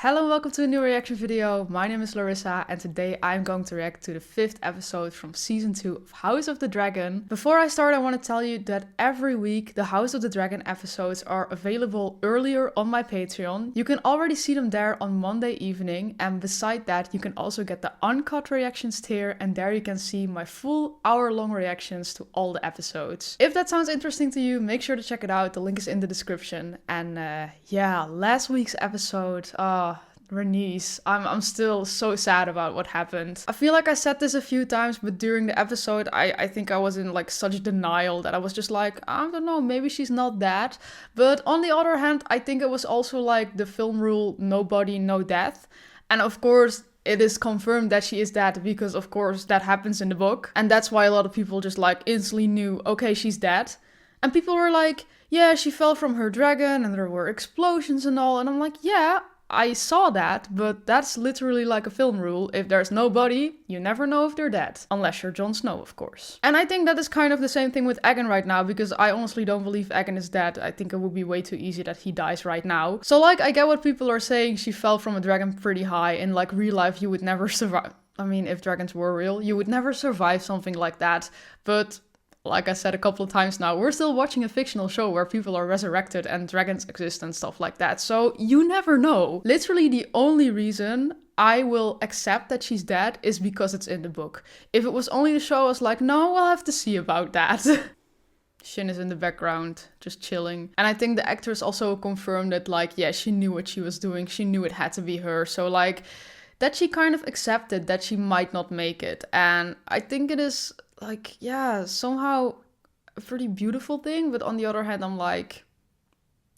Hello and welcome to a new reaction video. My name is Larissa and today I'm going to react to the 5th episode from season 2 of House of the Dragon. Before I start, I want to tell you that every week the House of the Dragon episodes are available earlier on my Patreon. You can already see them there on Monday evening, and beside that you can also get the uncut reactions tier, and there you can see my full hour-long reactions to all the episodes. If that sounds interesting to you, make sure to check it out. The link is in the description. And yeah, last week's episode, Rhaenys. I'm still so sad about what happened. I feel like I said this a few times, but during the episode, I think I was in like such denial that I was just like, I don't know, maybe she's not that. But on the other hand, I think it was also like the film rule, no body, no death. And of course, it is confirmed that she is dead because of course that happens in the book. And that's why a lot of people just like instantly knew, okay, she's dead. And people were like, yeah, she fell from her dragon and there were explosions and all. And I'm like, yeah, I saw that, but that's literally like a film rule. If there's no body, you never know if they're dead. Unless you're Jon Snow, of course. And I think that is kind of the same thing with Aegon right now, because I honestly don't believe Aegon is dead. I think it would be way too easy that he dies right now. So like, I get what people are saying. She fell from a dragon pretty high. In like real life, you would never survive. I mean, if dragons were real, you would never survive something like that. But like I said a couple of times now, we're still watching a fictional show where people are resurrected and dragons exist and stuff like that. So you never know. Literally the only reason I will accept that she's dead is because it's in the book. If it was only the show, I was like, no, we'll have to see about that. Shin is in the background, just chilling. And I think the actress also confirmed that like, yeah, she knew what she was doing. She knew it had to be her. So like, that she kind of accepted that she might not make it. And I think it is like, yeah, somehow a pretty beautiful thing. But on the other hand, I'm like,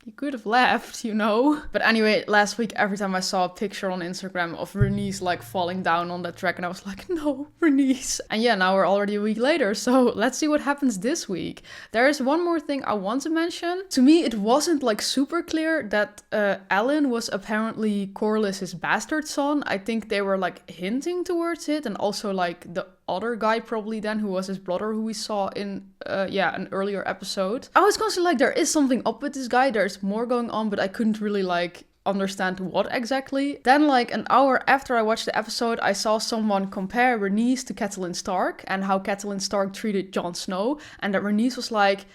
you could have left, you know? But anyway, last week, every time I saw a picture on Instagram of Rhaenys like falling down on that dragon, I was like, no, Rhaenys. And yeah, now we're already a week later, so let's see what happens this week. There is one more thing I want to mention. To me, it wasn't like super clear that Alan was apparently Corlys's bastard son. I think they were like hinting towards it, and also like the other guy probably then, who was his brother, who we saw in an earlier episode. I was constantly like, there is something up with this guy, there's more going on, but I couldn't really like understand what exactly. Then like an hour after I watched the episode, I saw someone compare Rhaenys to Catelyn Stark and how Catelyn Stark treated Jon Snow, and that Rhaenys was like,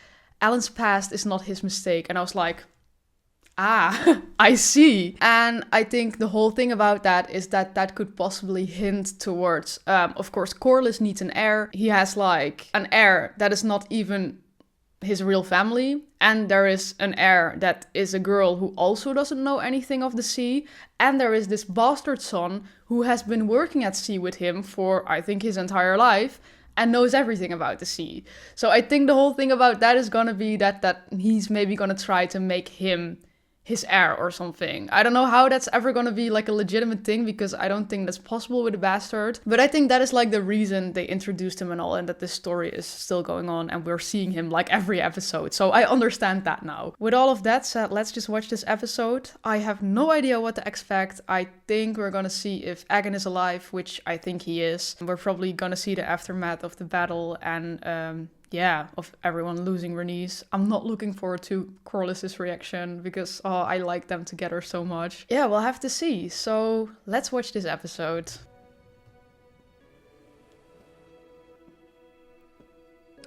Alan's past is not his mistake. And I was like, ah, I see. And I think the whole thing about that is that that could possibly hint towards, of course, Corlys needs an heir. He has like an heir that is not even his real family. And there is an heir that is a girl who also doesn't know anything of the sea. And there is this bastard son who has been working at sea with him for, I think, his entire life, and knows everything about the sea. So I think the whole thing about that is gonna be that he's maybe gonna try to make him his heir or something. I don't know how that's ever gonna be like a legitimate thing, because I don't think that's possible with a bastard. But I think that is like the reason they introduced him and all, and that this story is still going on and we're seeing him like every episode. So I understand that now. With all of that said, let's just watch this episode. I have no idea what to expect. I think we're gonna see if Aegon is alive, which I think he is. We're probably gonna see the aftermath of the battle and yeah, of everyone losing Rhaenys. I'm not looking forward to Corlys's reaction because I like them together so much. Yeah, we'll have to see. So let's watch this episode.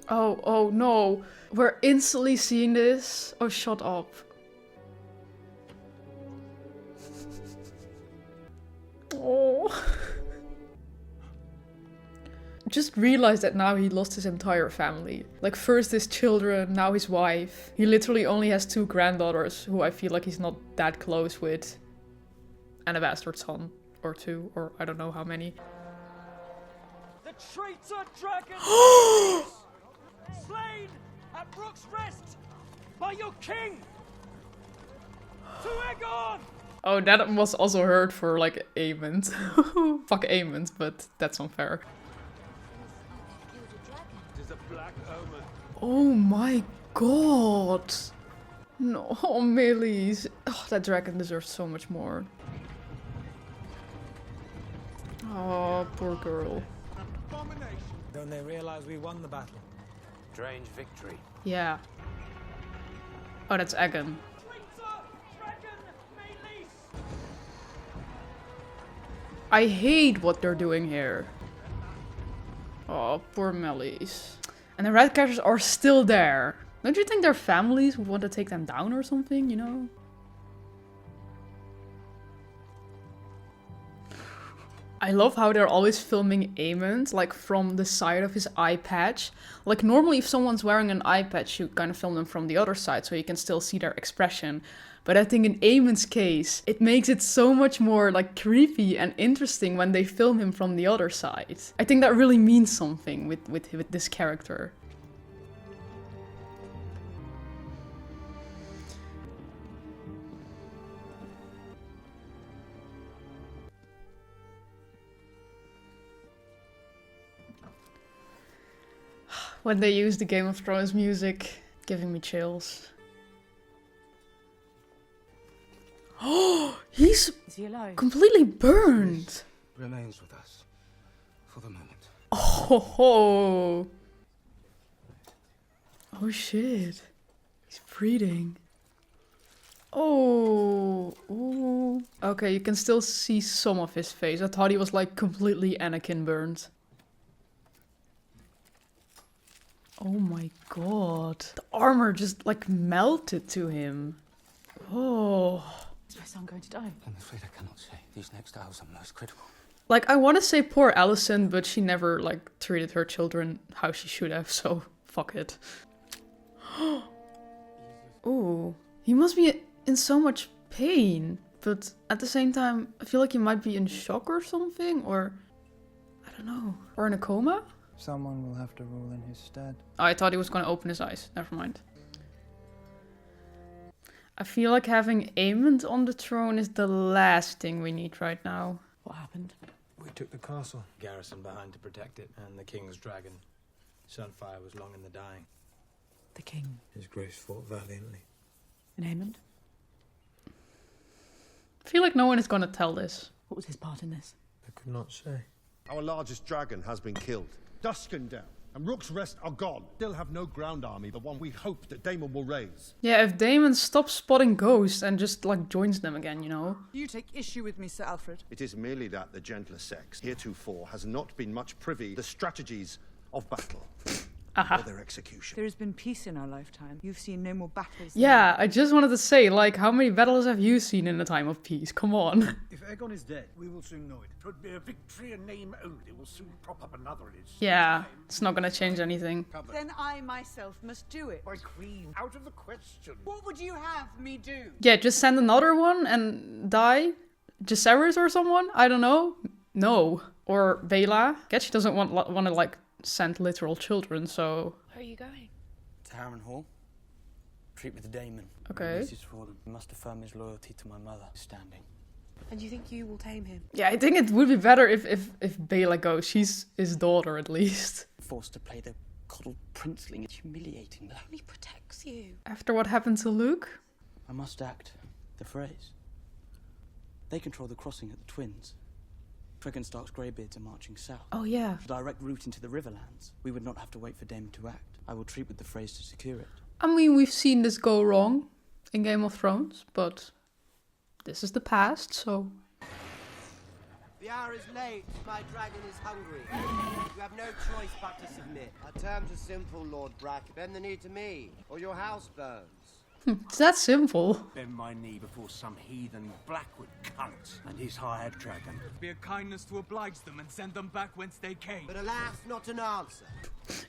Oh no. We're instantly seeing this. Oh, shut up. Oh. Just realized that now he lost his entire family. Like first his children, now his wife. He literally only has 2 granddaughters who I feel like he's not that close with. And a bastard son. Or 2, or I don't know how many. The traitor dragon slain at Brook's Rest by your king! To Aegon! Oh, that was also heard for like Aemond. Fuck Aemond, but that's unfair. Oh my god. No, Meleys. Oh, that dragon deserves so much more. Oh, poor girl. Don't they realize we won the battle? Strange victory. Yeah. Oh, that's Aegon. I hate what they're doing here. Oh, poor Mellies. And the red characters are still there. Don't you think their families would want to take them down or something, you know? I love how they're always filming Eamon, like from the side of his eye patch. Like normally if someone's wearing an eye patch, you kind of film them from the other side so you can still see their expression. But I think in Eamon's case, it makes it so much more like creepy and interesting when they film him from the other side. I think that really means something with this character. When they use the Game of Thrones music, giving me chills. Oh, he's completely burned. Remains with us for the moment. Oh, oh shit. He's breathing. Oh, ooh. Okay, you can still see some of his face. I thought he was like completely Anakin burned. Oh my god. The armor just like melted to him. Oh. Is my son going to die? I'm afraid I cannot say. These next hours are most critical. Like, I want to say poor Alicent, but she never like treated her children how she should have, so fuck it. Oh. He must be in so much pain. But at the same time, I feel like he might be in shock or something, or I don't know. Or in a coma? Someone will have to rule in his stead. Oh, I thought he was going to open his eyes. Never mind. I feel like having Aemond on the throne is the last thing we need right now. What happened? We took the castle, garrison behind to protect it, and the king's dragon. Sunfire was long in the dying. The king. His grace fought valiantly. And Aemond? I feel like no one is going to tell this. What was his part in this? I could not say. Our largest dragon has been killed. Duskendale and Rook's Rest are gone. Still have no ground army, the one we hope that Daemon will raise. Yeah, if Daemon stops spotting ghosts and just like joins them again, you know. You take issue with me, Sir Alfred. It is merely that the gentler sex heretofore has not been much privy to the strategies of battle or their execution. There has been peace in our lifetime. You've seen no more battles. Yeah, I just wanted to say, like, how many battles have you seen in a time of peace? Come on. If Aegon is dead, we will soon know it. It would be a victory in name only. We'll soon prop up another in its Yeah, it's not gonna change anything. Then I myself must do it. My queen, out of the question. What would you have me do? Yeah, just send another one and die? Jacaerys or someone? I don't know. No. Or Baela. Guess she doesn't want to like send literal children, so... Where are you going? To Harrenhal. Treat with the Daemon. Okay. This is for him. Must affirm his loyalty to my mother. Standing. And you think you will tame him? Yeah, I think it would be better if Baela goes. She's his daughter, at least. Forced to play the coddled princeling. It's humiliating. But He protects you. After what happened to Luke? I must act. The phrase. They control the crossing at the Twins. Dragon-Stark's greybeards are marching south. Oh, yeah. A direct route into the Riverlands. We would not have to wait for Daemon to act. I will treat with the phrase to secure it. I mean, we've seen this go wrong in Game of Thrones, but this is the past, so... The hour is late. My dragon is hungry. You have no choice but to submit. Our terms are simple, Lord Brack. Bend the knee to me, or your house burns. It's that simple. Bend my knee before some heathen Blackwood cunt and his hired dragon. Be a kindness to oblige them and send them back whence they came. But alas, not an answer.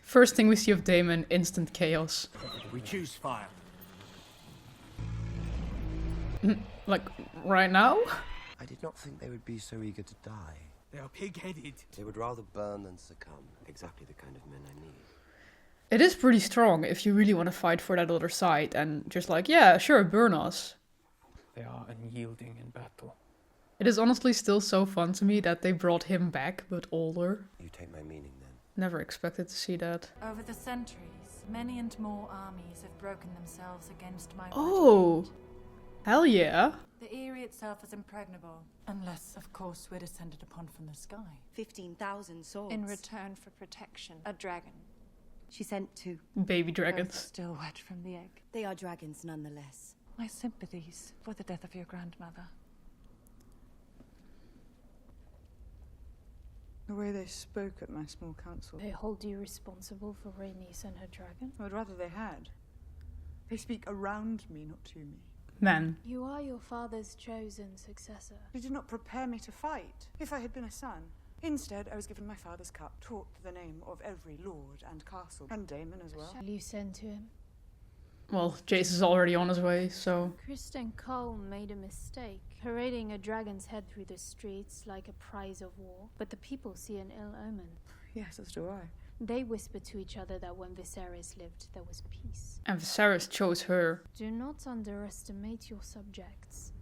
First thing we see of Daemon, instant chaos. We choose fire. Like, right now? I did not think they would be so eager to die. They are pig-headed. They would rather burn than succumb. Exactly the kind of men I need. It is pretty strong if you really want to fight for that other side and just like, yeah, sure, burn us. They are unyielding in battle. It is honestly still so fun to me that they brought him back, but older. You take my meaning then. Never expected to see that. Over the centuries, many and more armies have broken themselves against my Oh, hell yeah. The Eyrie itself is impregnable, unless, of course, we're descended upon from the sky. 15,000 swords. In return for protection, a dragon. She sent 2. Baby Both dragons. still wet from the egg. They are dragons nonetheless. My sympathies for the death of your grandmother. way they spoke at my small council. They hold you responsible for Rhaenys and her dragon? I would rather they had. They speak around me, not to me. Man. You are your father's chosen successor. They did not prepare me to fight. If I had been a son. Instead, I was given my father's cup, taught the name of every lord and castle, and Daemon as well. Shall you send to him? Well, Jace is already on his way, so... Kristen Cole made a mistake, parading a dragon's head through the streets like a prize of war. But the people see an ill omen. Yes, as do I. They whisper to each other that when Viserys lived, there was peace. And Viserys chose her. Do not underestimate your subjects.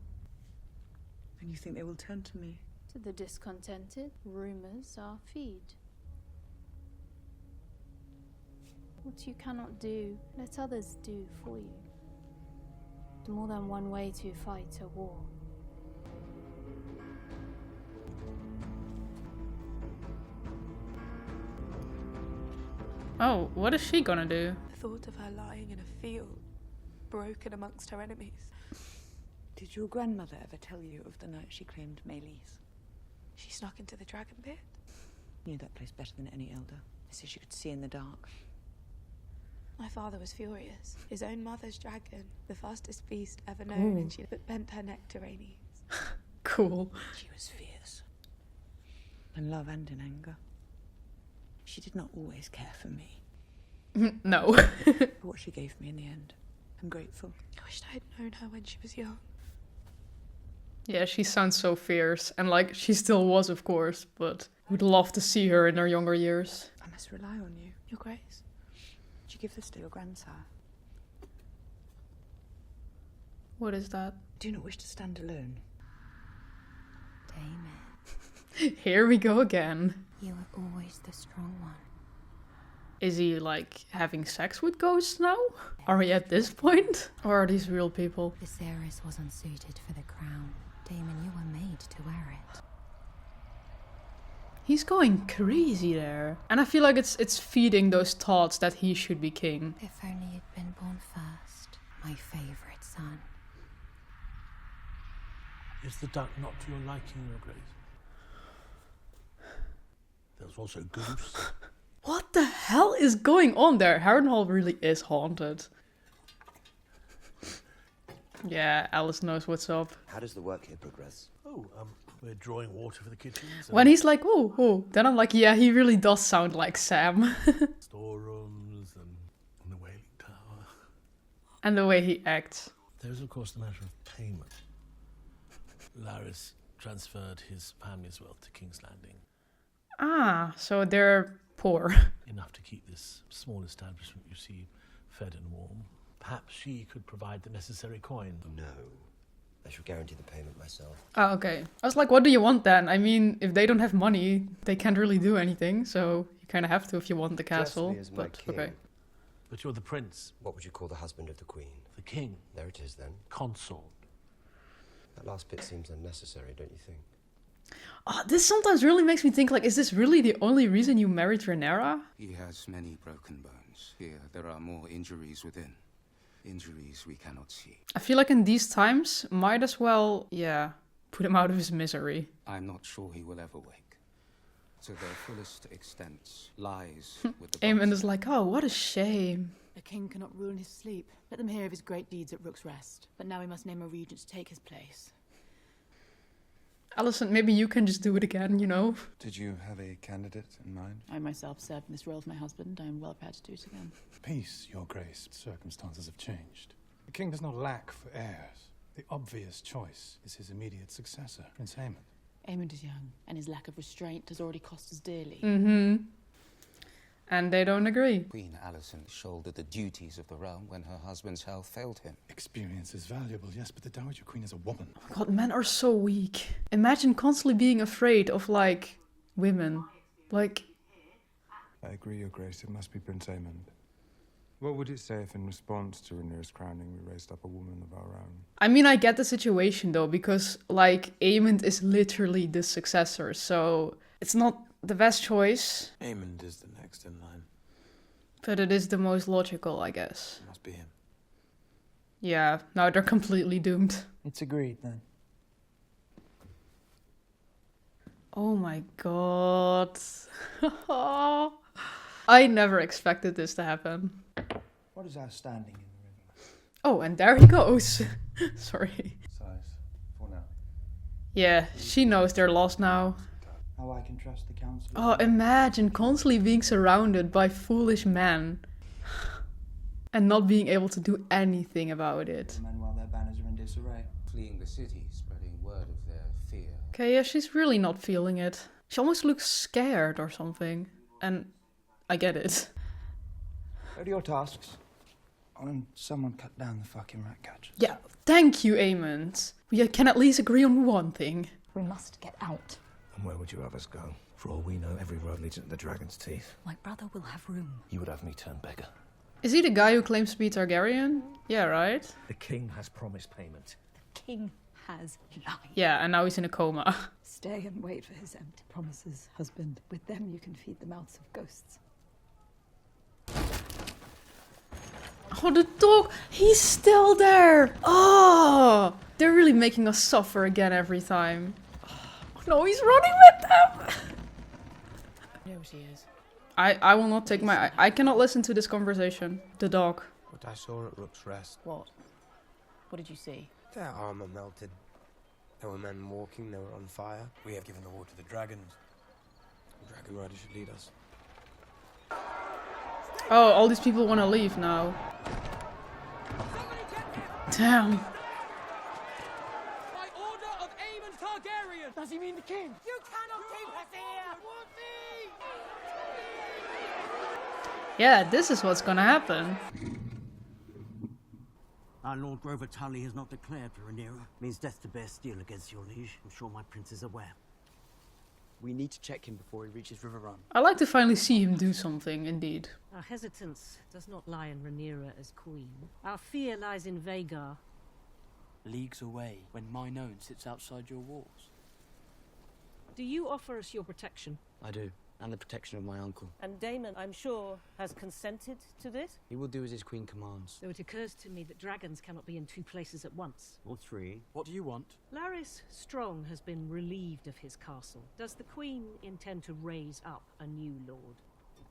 And you think they will turn to me? To the discontented, rumors are feed. What you cannot do, let others do for you. There's more than one way to fight a war. Oh, what is she gonna do? The thought of her lying in a field, broken amongst her enemies. Did your grandmother ever tell you of the night she claimed Meleys? She snuck into the dragon pit. Knew that place better than any elder. So she could see in the dark. My father was furious. His own mother's dragon, the fastest beast ever known, and she bent her neck to Rhaenys. Cool. She was fierce. In love and in anger. She did not always care for me. No. For what she gave me in the end. I'm grateful. I wished I had known her when she was young. Yeah, she sounds so fierce. And like, she still was, of course, but would love to see her in her younger years. I must rely on you. Your Grace. Did you give this to your grandsire? What is that? Do not wish to stand alone. Daemon. Here we go again. You were always the strong one. Is he, like, having sex with ghosts now? Are we at this point? Or are these real people? Viserys was unsuited for the crown. Daemon, you were made to wear it. He's going crazy there. And I feel like it's feeding those thoughts that he should be king. If only you'd been born first, my favourite son. Is the duck not to your liking, Your Grace? There's also goose. What the hell is going on there? Harrenhal really is haunted. Yeah, Alice knows what's up. How does the work here progress? Oh, we're drawing water for the kitchens. When he's like, oh, oh, then I'm like, yeah, he really does sound like Sam. Storerooms and the whaling tower. And the way he acts. There's, of course, the matter of payment. Larys transferred his family's wealth to King's Landing. Ah, so they're poor. Enough to keep this small establishment, you see, fed and warm. Perhaps she could provide the necessary coin. No. I shall guarantee the payment myself. Oh, okay. I was like, what do you want then? I mean, if they don't have money, they can't really do anything. So you kind of have to if you want the castle. Is my king. Okay. But you're the prince. What would you call the husband of the queen? The king. There it is then. Consort. That last bit seems unnecessary, don't you think? Oh, this sometimes really makes me think, like, is this really the only reason you married Rhaenyra? He has many broken bones. Here, there are more injuries within. Injuries we cannot see. I feel like in these times, might as well, yeah, put him out of his misery. I'm not sure he will ever wake. To their fullest extent lies with the Aemon is like, oh, what a shame. A king cannot rule in his sleep. Let them hear of his great deeds at Rook's Rest. But now we must name a regent to take his place. Alicent, maybe you can just do it again, you know? Did you have a candidate in mind? I myself served in this role with my husband. I am well prepared to do it again. Peace, Your Grace. Circumstances have changed. The king does not lack for heirs. The obvious choice is his immediate successor, Prince Aemon. Aemon is young, and his lack of restraint has already cost us dearly. Mm-hmm. And they don't agree. Queen Alicent shouldered the duties of the realm when her husband's health failed him. Experience is valuable, yes, but the Dowager Queen is a woman. Oh my god, men are so weak. Imagine constantly being afraid of, like, women. Like... I agree, Your Grace. It must be Prince Aemon. What would it say if in response to Rhaenyra's crowning we raised up a woman of our own? I mean, I get the situation, though, because, like, Aemon is literally the successor, so it's not the best choice. Aemon is the next in line. But it is the most logical, I guess. It must be him. Yeah, now they're completely doomed. It's agreed then. Oh my god. I never expected this to happen. What is our standing in the river? Oh, and there he goes. Sorry. Size, for now. Yeah, she knows they're lost now. How I can trust the council. Oh, imagine constantly being surrounded by foolish men. And not being able to do anything about it. Men while their banners are in disarray. Fleeing the city, spreading word of their fear. Okay, yeah, she's really not feeling it. She almost looks scared or something. And I get it. What are your tasks? Someone cut down the fucking rat catchers. Yeah, thank you, Aemond. We can at least agree on one thing. We must get out. And where would you have us go? For all we know, every road leads into the dragon's teeth. My brother will have room. You would have me turn beggar. Is he the guy who claims to be Targaryen? Yeah, right? The king has promised payment. The king has lied. Yeah, and now he's in a coma. Stay and wait for his empty promises, husband. With them you can feed the mouths of ghosts. Oh, the dog! He's still there! Oh! They're really making us suffer again every time. Oh, no, he's running with them! No, she is. I will not take my... I cannot listen to this conversation. The dog. What I saw at Rook's Rest. What? What did you see? Their armor melted. There were men walking, they were on fire. We have given the war to the dragons. The dragon rider should lead us. Oh, all these people want to leave now. Damn. By order of Aemon Targaryen! Does he mean the king? You cannot keep us here! Yeah, this is what's gonna happen. Our Lord Grover Tully has not declared for Rhaenyra. Means death to bear steel against your liege. I'm sure my prince is aware. We need to check him before he reaches River Run. I like to finally see him do something, indeed. Our hesitance does not lie in Rhaenyra as queen. Our fear lies in Vhagar. Leagues away, when mine own sits outside your walls. Do you offer us your protection? I do, and the protection of my uncle. And Daemon, I'm sure, has consented to this? He will do as his queen commands. Though it occurs to me that dragons cannot be in two places at once. Or three. What do you want? Larys Strong has been relieved of his castle. Does the queen intend to raise up a new lord?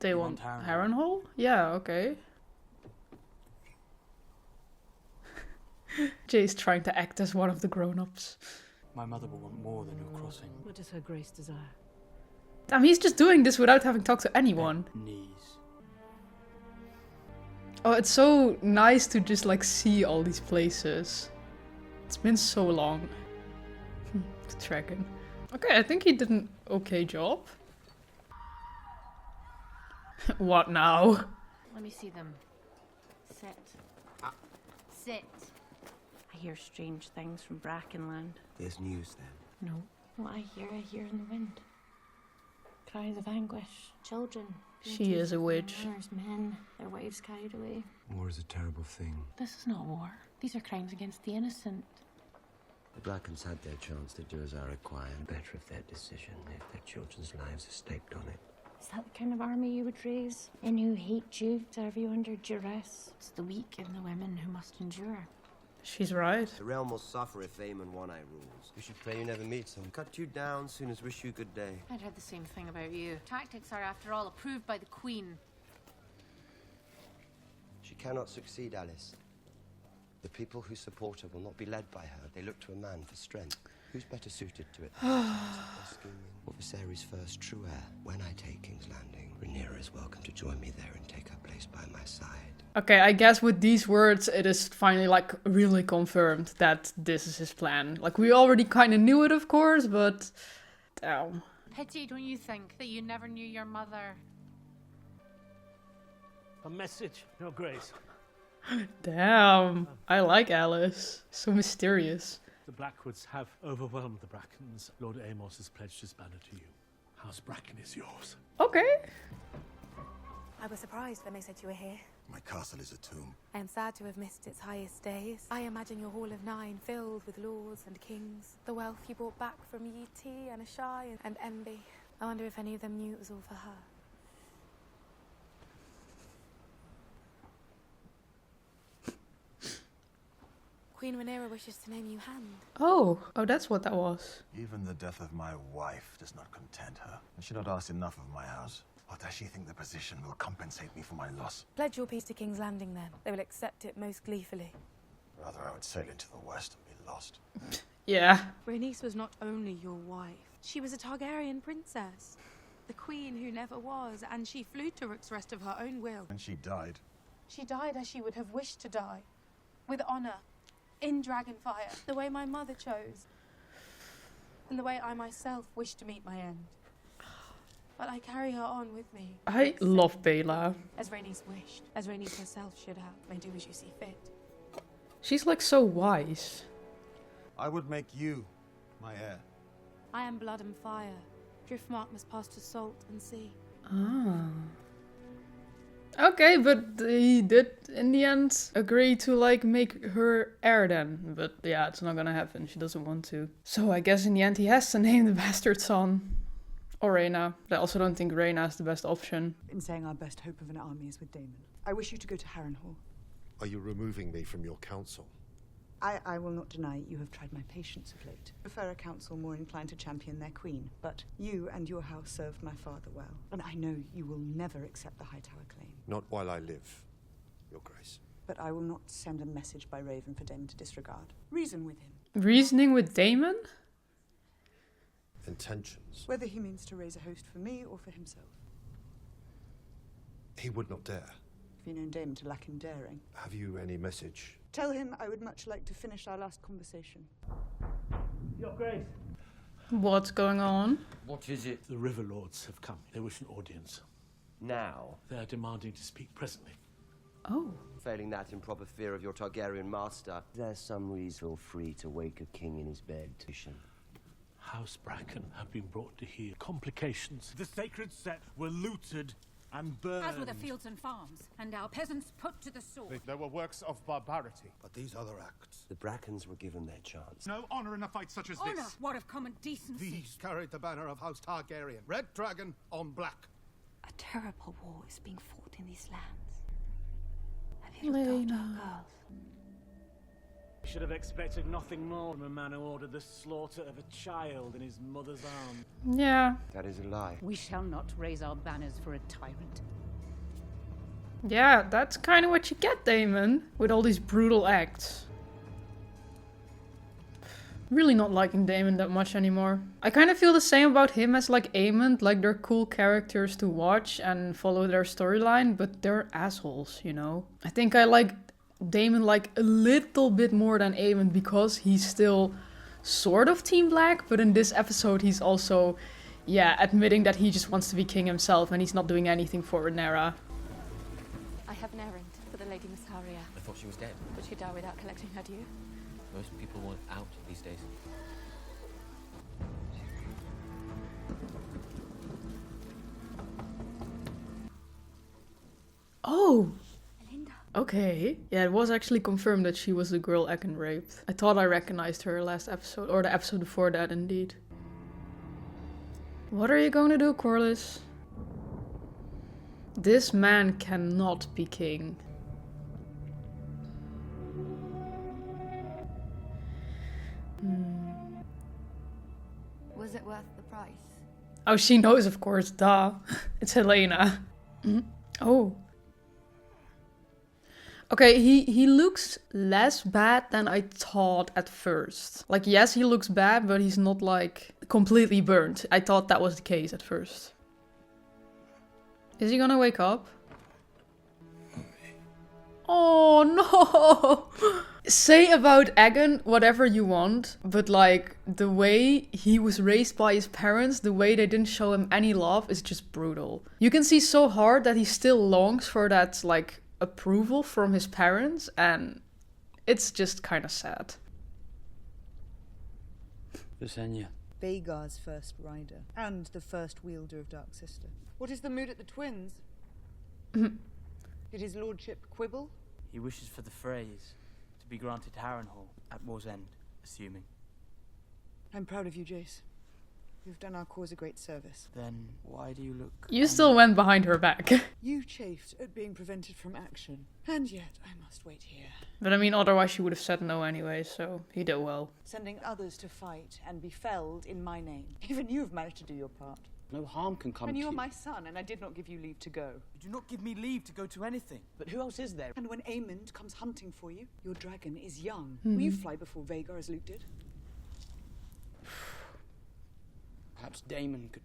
They want Harrenhal? Yeah, okay. Jay's trying to act as one of the grown-ups. My mother will want more than your crossing. What does her grace desire? Damn, he's just doing this without having talked to anyone. Knees. Oh, it's so nice to just like see all these places. It's been so long. The dragon. Okay, I think he did an okay job. What now? Let me see them. Sit. Sit. I hear strange things from Brackenland. There's news then. No. What I hear in the wind. Cries of anguish. Children. She is a witch. Mothers, men, their wives carried away. War is a terrible thing. This is not war. These are crimes against the innocent. The Brackens had their chance to do as I require. Better if their decision, if their children's lives are staked on it. Is that the kind of army you would raise? Men who hate you, serve you under duress? It's the weak and the women who must endure. She's right. The realm will suffer if Aemon One-Eye rules. We should pray you never meet him. Cut you down, soon as wish you good day. I'd heard the same thing about you. Tactics are, after all, approved by the Queen. She cannot succeed, Alice. The people who support her will not be led by her. They look to a man for strength. Who's better suited to it? Or Viserys' first true heir? When I take King's Landing, Rhaenyra is welcome to join me there and take her place by my side. Okay, I guess with these words, it is finally like really confirmed that this is his plan. Like we already kind of knew it, of course, but damn. Pity, don't you think, that you never knew your mother? A message, Your Grace. Damn, I like Alice. So mysterious. The Blackwoods have overwhelmed the Brackens. Lord Amos has pledged his banner to you. House Bracken is yours. Okay. I was surprised when they said you were here. My castle is a tomb. I am sad to have missed its highest days. I imagine your Hall of Nine filled with lords and kings. The wealth you brought back from Yee and Ashai and Envy. I wonder if any of them knew it was all for her. Queen Rhaenyra wishes to name you Hand. Oh, that's what that was. Even the death of my wife does not content her. And she not asked enough of my house. Or does she think the position will compensate me for my loss? Pledge your peace to King's Landing, then. They will accept it most gleefully. Rather, I would sail into the west and be lost. Yeah. Rhaenys was not only your wife, she was a Targaryen princess. The queen who never was, and she flew to Rook's Rest of her own will. And she died. She died as she would have wished to die. With honor. In Dragonfire. The way my mother chose. And the way I myself wish to meet my end. But I carry her on with me. I love Baela. As Rhaenys wished. As Rhaenys herself should have. And do as you see fit. She's like so wise. I would make you my heir. I am blood and fire. Driftmark must pass to salt and sea. Ah. Okay, but he did in the end agree to like make her heir then. But yeah, it's not gonna happen. She doesn't want to. So I guess in the end he has to name the bastard son. Or Rhaena. I also don't think Rhaena is the best option. In saying our best hope of an army is with Daemon. I wish you to go to Harrenhal. Are you removing me from your council? I will not deny you have tried my patience of late. I prefer a council more inclined to champion their queen, but you and your house served my father well, and I know you will never accept the Hightower claim. Not while I live, Your Grace. But I will not send a message by Raven for Daemon to disregard. Reason with him. Reasoning with Daemon? Intentions. Whether he means to raise a host for me or for himself. He would not dare. Have you known Daemon to lack in daring? Have you any message? Tell him I would much like to finish our last conversation. Your Grace. What's going on? What is it? The River Lords have come. They wish an audience. Now? They are demanding to speak presently. Oh. Failing that in proper fear of your Targaryen master, there's some reason feel free to wake a king in his bed. House Bracken have been brought to hear complications. The sacred set were looted and burned. As were the fields and farms, and our peasants put to the sword. There were works of barbarity. But these other acts. The Brackens were given their chance. No honor in a fight such as Honor? this. What of common decency? These carried the banner of House Targaryen. Red dragon on black. A terrible war is being fought in these lands. Have you looked after our girls? You should have expected nothing more from a man who ordered the slaughter of a child in his mother's arms. Yeah. That is a lie. We shall not raise our banners for a tyrant. Yeah, that's kind of what you get, Daemon, with all these brutal acts. Really not liking Daemon that much anymore. I kind of feel the same about him as like Aemond, like they're cool characters to watch and follow their storyline, but they're assholes, you know? I think I like Daemon like a little bit more than Aemond because he's still sort of Team Black, but in this episode he's also, yeah, admitting that he just wants to be king himself and he's not doing anything for Rhaenyra. I have an errand for the Lady Massaria. I thought she was dead. Would she die without collecting her due? Most people want out these days. Oh! Okay. Yeah, it was actually confirmed that she was the girl Ekin raped. I thought I recognized her last episode, or the episode before that indeed. What are you going to do, Corlys? This man cannot be king. Was it worth the price? Oh, she knows, of course, duh. It's Helena. Oh. Okay, he looks less bad than I thought at first. Like, yes, he looks bad, but he's not, like, completely burnt. I thought that was the case at first. Is he gonna wake up? Oh, no! Say about Aegon whatever you want, but, like, the way he was raised by his parents, the way they didn't show him any love is just brutal. You can see so hard that he still longs for that, like, approval from his parents, and it's just kind of sad. Visenya. Vhagar's first rider, and the first wielder of Dark Sister. What is the mood at the Twins? Did his lordship quibble? He wishes for the phrase to be granted Harrenhal at War's End, assuming. I'm proud of you, Jace. You've done our cause a great service. Then why do you look... You still went behind her back. You chafed at being prevented from action. And yet, I must wait here. But I mean, otherwise she would have said no anyway, so he did well. Sending others to fight and be felled in my name. Even you've managed to do your part. No harm can come And to you are you. my son, and I did not give you leave to go. You do not give me leave to go to anything. But who else is there? And when Aemond comes hunting for you, your dragon is young. Will you fly before Vhagar as Luke did? Perhaps Daemon could...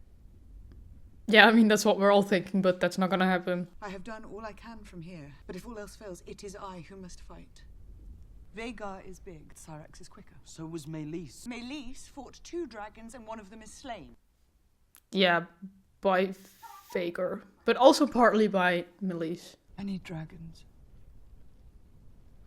Yeah, I mean, that's what we're all thinking, but that's not gonna happen. I have done all I can from here, but if all else fails, it is I who must fight. Vhagar is big, Syrax is quicker. So was Meleys. Meleys fought 2 dragons and one of them is slain. Yeah, by Vhagar, but also partly by Meleys. I need dragons.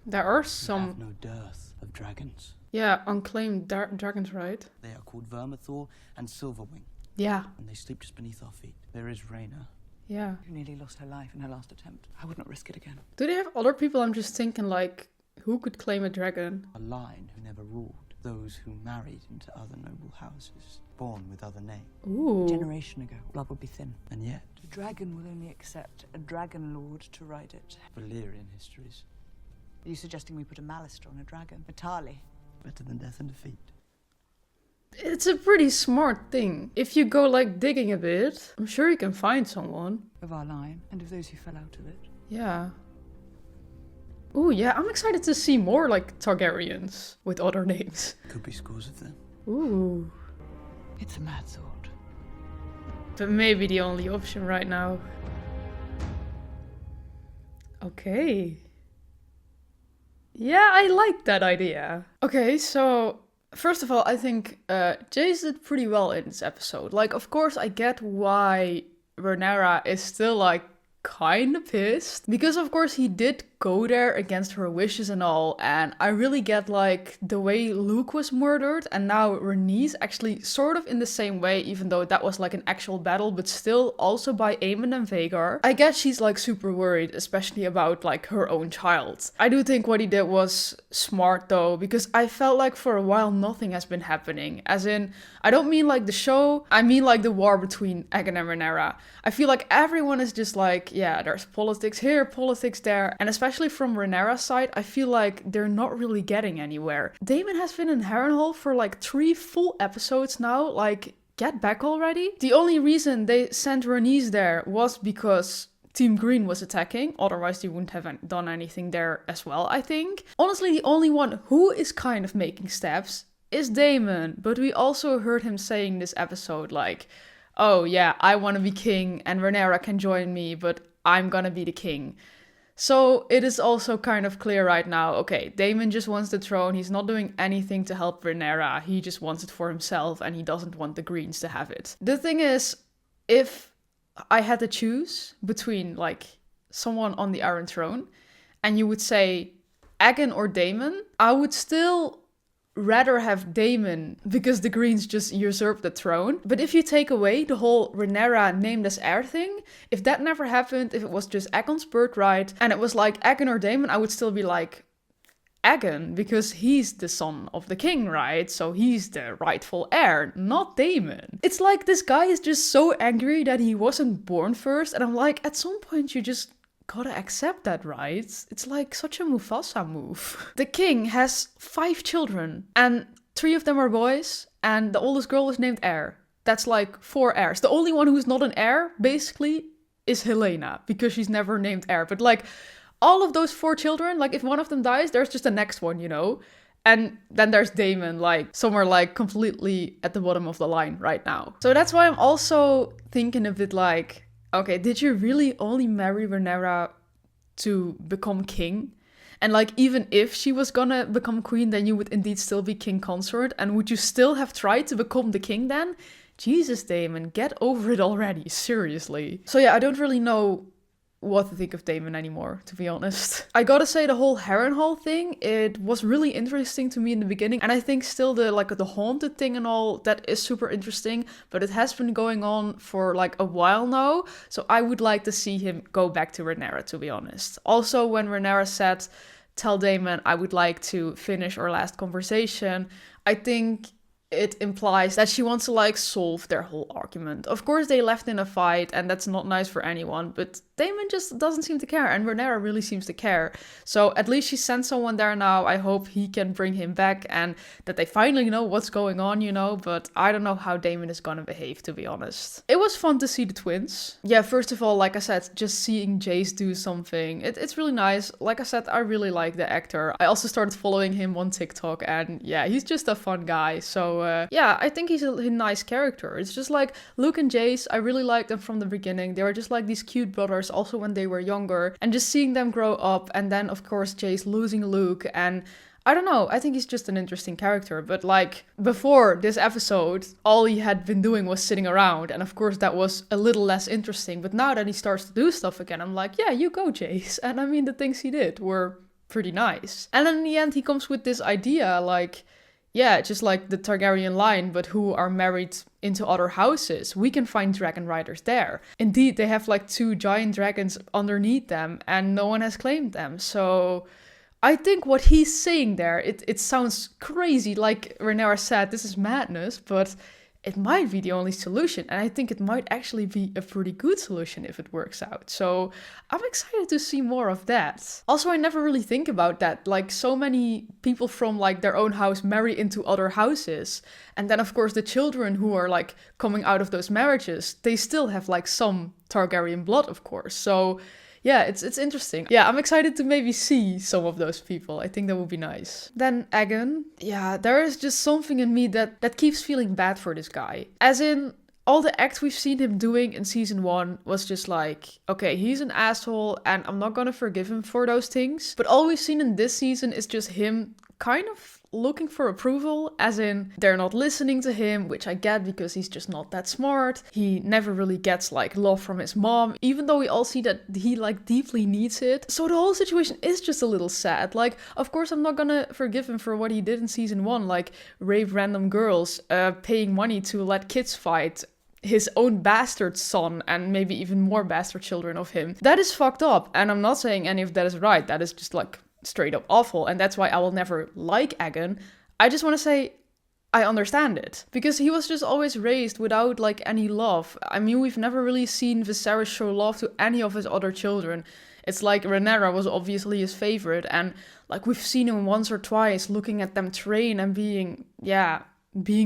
There are We some... have no dearth of dragons. Yeah, unclaimed dragons, right? They are called Vermithor and Silverwing. Yeah. And they sleep just beneath our feet. There is Rhaena. Yeah. Who nearly lost her life in her last attempt. I would not risk it again. Do they have other people? I'm just thinking, like, who could claim a dragon? A line who never ruled. Those who married into other noble houses. Born with other names. Ooh. A generation ago, blood would be thin. And yet... A dragon will only accept a dragon lord to ride it. Valyrian histories. Are you suggesting we put a Malister on a dragon? A Tarly? Better than death and defeat. It's a pretty smart thing. If you go, like, digging a bit, I'm sure you can find someone. Of our line, and of those who fell out of it. Yeah. Ooh, yeah, I'm excited to see more, like, Targaryens with other names. Could be scores of them. Ooh. It's a mad sword. But maybe the only option right now. Okay. Yeah, I like that idea. Okay, so first of all, I think Jace did pretty well in this episode. Like, of course, I get why Rhaenyra is still, like, kind of pissed. Because, of course, he did go there against her wishes and all. And I really get, like, the way Luke was murdered. And now Rhaenys actually sort of in the same way, even though that was, like, an actual battle. But still also by Aemon and Vhagar. I guess she's, like, super worried, especially about, like, her own child. I do think what he did was smart, though. Because I felt like for a while nothing has been happening. As in, I don't mean, like, the show. I mean, like, the war between Aegon and Rhaenyra. I feel like everyone is just like, yeah, there's politics here, politics there. And especially from Rhaenyra's side, I feel like they're not really getting anywhere. Daemon has been in Harrenhal for like 3 full episodes now. Like, get back already. The only reason they sent Rhaenys there was because Team Green was attacking. Otherwise, they wouldn't have done anything there as well, I think. Honestly, the only one who is kind of making steps is Daemon. But we also heard him saying this episode, like, oh yeah, I want to be king and Rhaenyra can join me, but I'm gonna be the king. So it is also kind of clear right now, okay, Daemon just wants the throne, he's not doing anything to help Rhaenyra, he just wants it for himself and he doesn't want the Greens to have it. The thing is, if I had to choose between like someone on the Iron Throne and you would say Aegon or Daemon, I would still rather have Daemon because the Greens just usurped the throne. But if you take away the whole Rhaenyra named as heir thing, if that never happened, if it was just Aegon's birthright and it was like Aegon or Daemon, I would still be like Aegon because he's the son of the king, right? So he's the rightful heir, not Daemon. It's like this guy is just so angry that he wasn't born first, and I'm like, at some point you just gotta accept that, right? It's like such a Mufasa move. The king has 5 children and 3 of them are boys and the oldest girl is named Heir. That's like 4 heirs. The only one who's not an heir, basically, is Helena because she's never named Heir. But like all of those 4 children, like if one of them dies, there's just the next one, you know? And then there's Daemon, like somewhere like completely at the bottom of the line right now. So that's why I'm also thinking a bit like, okay, did you really only marry Rhaenyra to become king? And like, even if she was gonna become queen, then you would indeed still be king consort. And would you still have tried to become the king then? Jesus, Daemon, get over it already, seriously. So yeah, I don't really know what to think of Daemon anymore, to be honest. I gotta say, the whole Harrenhal thing, it was really interesting to me in the beginning, and I think still the haunted thing and all, that is super interesting, but it has been going on for like a while now, so I would like to see him go back to Rhaenyra, to be honest. Also, when Rhaenyra said, tell Daemon I would like to finish our last conversation, I think it implies that she wants to like solve their whole argument. Of course, they left in a fight and that's not nice for anyone, but Daemon just doesn't seem to care, and Rhaenyra really seems to care. So at least she sent someone there now. I hope he can bring him back and that they finally know what's going on, you know, but I don't know how Daemon is gonna behave, to be honest. It was fun to see the twins. Yeah, first of all, like I said, just seeing Jace do something, it's really nice. Like I said, I really like the actor. I also started following him on TikTok, and yeah, he's just a fun guy. So yeah, I think he's a nice character. It's just like Luke and Jace, I really liked them from the beginning. They were just like these cute brothers also when they were younger, and just seeing them grow up, and then of course Jace losing Luke, and I don't know, I think he's just an interesting character. But like before this episode, all he had been doing was sitting around, and of course that was a little less interesting. But now that he starts to do stuff again, I'm like, yeah, you go, Jace. And I mean, the things he did were pretty nice. And then in the end he comes with this idea, like, yeah, just like the Targaryen line, but who are married into other houses. We can find dragon riders there. Indeed, they have like 2 giant dragons underneath them, and no one has claimed them. So I think what he's saying there, it sounds crazy. Like Rhaenyra said, this is madness, but it might be the only solution. And I think it might actually be a pretty good solution if it works out. So I'm excited to see more of that. Also, I never really think about that. Like, so many people from like their own house marry into other houses. And then of course the children who are like coming out of those marriages, they still have like some Targaryen blood, of course. So yeah, it's interesting. Yeah, I'm excited to maybe see some of those people. I think that would be nice. Then Aegon. Yeah, there is just something in me that keeps feeling bad for this guy. As in, all the acts we've seen him doing in season 1 was just like, okay, he's an asshole and I'm not gonna forgive him for those things. But all we've seen in this season is just him kind of looking for approval, as in they're not listening to him, which I get because he's just not that smart. He never really gets like love from his mom, even though we all see that he like deeply needs it. So the whole situation is just a little sad. Like, of course I'm not gonna forgive him for what he did in season 1, like rape random girls, paying money to let kids fight his own bastard son and maybe even more bastard children of him. That is fucked up, and I'm not saying any of that is right. That is just like straight up awful, and that's why I will never like Aegon. I just want to say I understand it, because he was just always raised without like any love. I mean, we've never really seen Viserys show love to any of his other children. It's like Rhaenyra was obviously his favorite, and like we've seen him once or twice looking at them train and being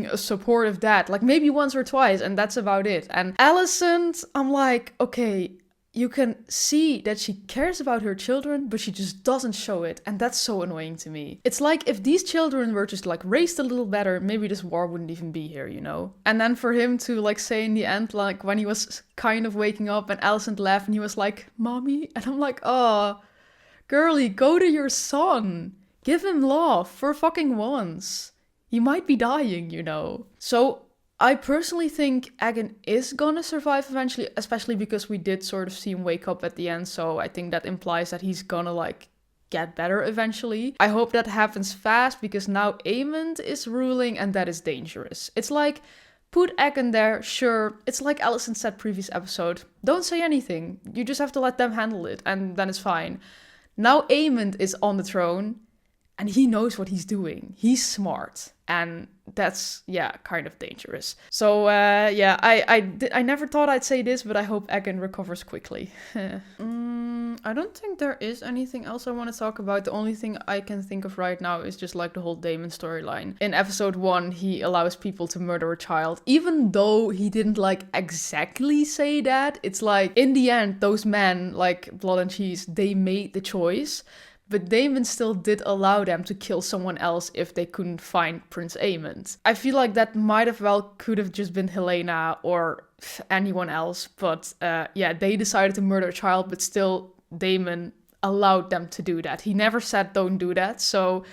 a supportive dad, like maybe once or twice, and that's about it. And Alicent, I'm like, okay, you can see that she cares about her children, but she just doesn't show it. And that's so annoying to me. It's like if these children were just like raised a little better, maybe this war wouldn't even be here, you know? And then for him to like say in the end, like when he was kind of waking up and Alicent left and he was like, Mommy? And I'm like, oh, girly, go to your son. Give him love for fucking once. He might be dying, you know? So I personally think Aegon is gonna survive eventually, especially because we did sort of see him wake up at the end, so I think that implies that he's gonna like get better eventually. I hope that happens fast, because now Aemond is ruling and that is dangerous. It's like, put Aegon there, sure, it's like Alicent said previous episode, don't say anything, you just have to let them handle it and then it's fine. Now Aemond is on the throne and he knows what he's doing, he's smart. And that's, yeah, kind of dangerous. So, yeah, I never thought I'd say this, but I hope Aegon recovers quickly. I don't think there is anything else I want to talk about. The only thing I can think of right now is just like the whole Daemon storyline. In episode 1, he allows people to murder a child. Even though he didn't like exactly say that, it's like, in the end, those men, like Blood and Cheese, they made the choice. But Daemon still did allow them to kill someone else if they couldn't find Prince Aemond. I feel like that might have could have just been Helaena or anyone else. But yeah, they decided to murder a child, but still Daemon allowed them to do that. He never said don't do that. So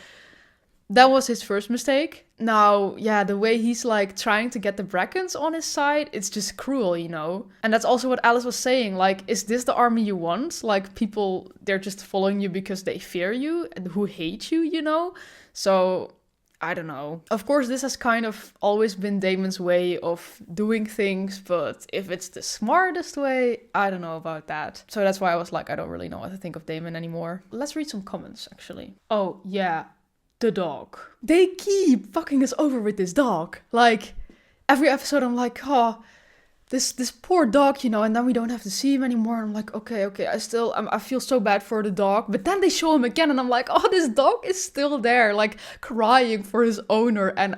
that was his first mistake. Now, yeah, the way he's like trying to get the Brackens on his side, it's just cruel, you know? And that's also what Alice was saying. Like, is this the army you want? Like, people, they're just following you because they fear you and who hate you, you know? So, I don't know. Of course, this has kind of always been Daemon's way of doing things, but if it's the smartest way, I don't know about that. So that's why I was like, I don't really know what to think of Daemon anymore. Let's read some comments, actually. Oh, yeah. the dog. They keep fucking us over with this dog. Like, every episode I'm like, oh, this poor dog, you know, and then we don't have to see him anymore. I'm like, okay, I feel so bad for the dog. But then they show him again and I'm like, oh, this dog is still there, like crying for his owner. And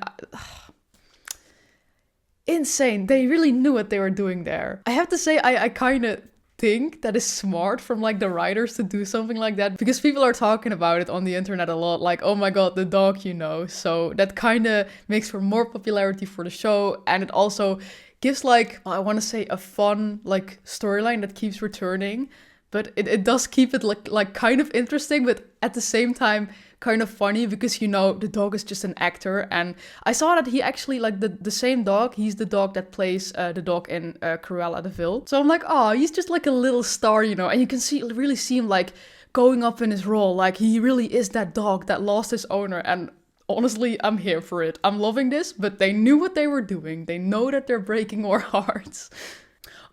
insane. They really knew what they were doing there. I have to say, I kind of think that is smart from like the writers to do something like that, because people are talking about it on the internet a lot, like, oh my god, the dog, you know. So that kind of makes for more popularity for the show, and it also gives like, I want to say, a fun like storyline that keeps returning, but it does keep it like kind of interesting, but at the same time kind of funny, because, you know, the dog is just an actor. And I saw that he actually, like, the same dog, he's the dog that plays the dog in Cruella de Vil. So I'm like, oh, he's just like a little star, you know, and you can really see him like going up in his role, like he really is that dog that lost his owner. And honestly, I'm here for it. I'm loving this, but they knew what they were doing. They know that they're breaking our hearts.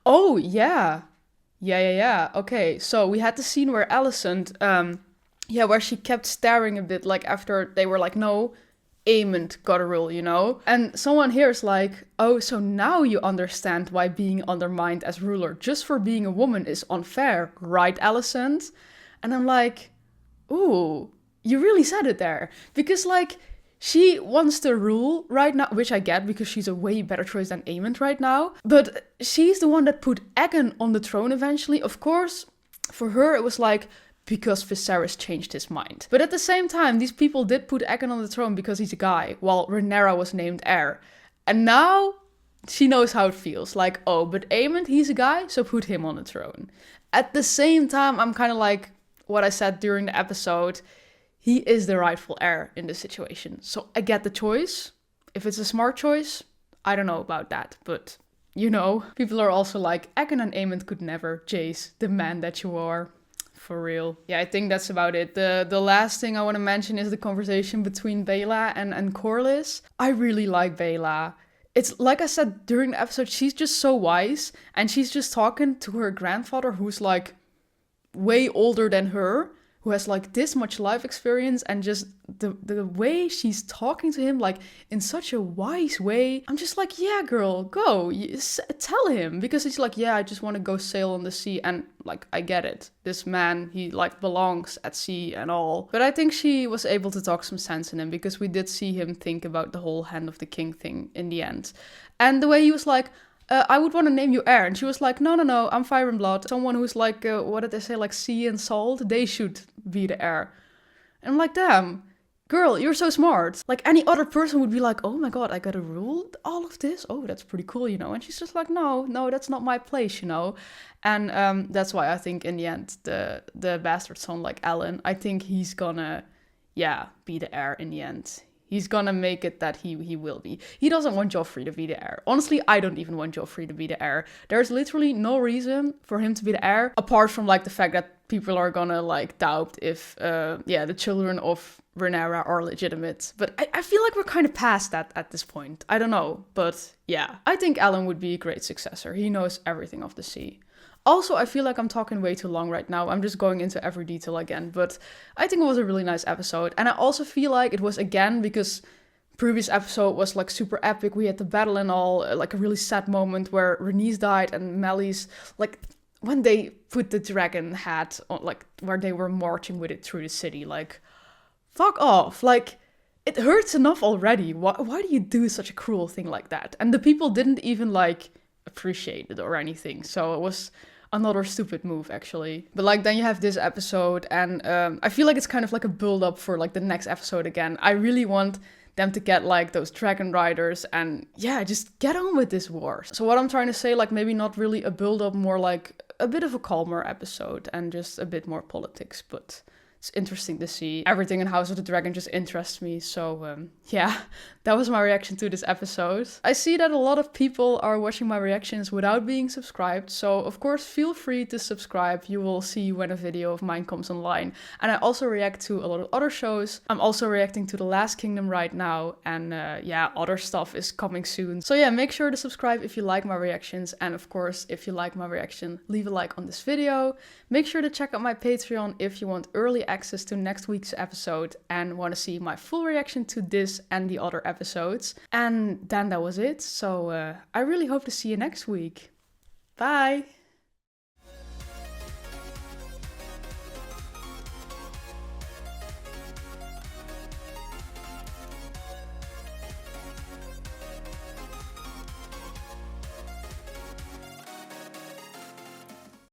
Oh, yeah. Okay, so we had the scene where Alicent, where she kept staring a bit, like after they were like, no, Aemond got a rule, you know? And someone here is like, oh, so now you understand why being undermined as ruler just for being a woman is unfair, right, Alicent? And I'm like, ooh, you really said it there. Because, like, she wants to rule right now, which I get because she's a way better choice than Aemond right now. But she's the one that put Aegon on the throne eventually. Of course, for her, it was like, because Viserys changed his mind. But at the same time, these people did put Aegon on the throne because he's a guy, while Rhaenyra was named heir. And now she knows how it feels. Like, oh, but Aemond, he's a guy, so put him on the throne. At the same time, I'm kind of like what I said during the episode. He is the rightful heir in this situation. So I get the choice. If it's a smart choice, I don't know about that. But, you know, people are also like, Aegon and Aemond could never, Jace, the man that you are. For real. Yeah, I think that's about it. The last thing I want to mention is the conversation between Baela and Corlys. I really like Baela. It's like I said during the episode, she's just so wise. And she's just talking to her grandfather, who's like way older than her, who has like this much life experience, and just the way she's talking to him, like in such a wise way. I'm just like, yeah, girl, go, tell him, because he's like, yeah, I just want to go sail on the sea. And like, I get it. This man, he like belongs at sea and all. But I think she was able to talk some sense in him, because we did see him think about the whole Hand of the King thing in the end. And the way he was like, I would want to name you heir. And she was like, no, I'm fire and blood. Someone who's like, what did they say, like sea and salt? They should be the heir. And I'm like, damn, girl, you're so smart. Like, any other person would be like, oh my god, I gotta rule all of this? Oh, that's pretty cool, you know? And she's just like, no, that's not my place, you know? And that's why I think in the end, the bastard son, like Alan, I think he's gonna, be the heir in the end. He's gonna make it that he will be. He doesn't want Joffrey to be the heir. Honestly, I don't even want Joffrey to be the heir. There's literally no reason for him to be the heir, apart from like the fact that people are gonna like doubt if the children of Rhaenyra are legitimate. But I feel like we're kind of past that at this point. I don't know, but yeah. I think Alan would be a great successor. He knows everything of the sea. Also, I feel like I'm talking way too long right now. I'm just going into every detail again, but I think it was a really nice episode. And I also feel like it was, again, because previous episode was like super epic. We had the battle and all, like a really sad moment where Rhaenys died and Melly's, like, when they put the dragon hat on, like, where they were marching with it through the city, like, fuck off. Like, it hurts enough already. Why do you do such a cruel thing like that? And the people didn't even, like, appreciate it or anything. So it was another stupid move, actually. But like, then you have this episode, and I feel like it's kind of like a build up for like the next episode again. I really want them to get like those dragon riders and just get on with this war. So what I'm trying to say, like, maybe not really a build up, more like a bit of a calmer episode and just a bit more politics, but it's interesting to see. Everything in House of the Dragon just interests me. So that was my reaction to this episode. I see that a lot of people are watching my reactions without being subscribed. So of course, feel free to subscribe. You will see when a video of mine comes online. And I also react to a lot of other shows. I'm also reacting to The Last Kingdom right now. And other stuff is coming soon. So yeah, make sure to subscribe if you like my reactions. And of course, if you like my reaction, leave a like on this video. Make sure to check out my Patreon if you want early access to next week's episode and want to see my full reaction to this and the other episodes. And then that was it. So I really hope to see you next week. Bye!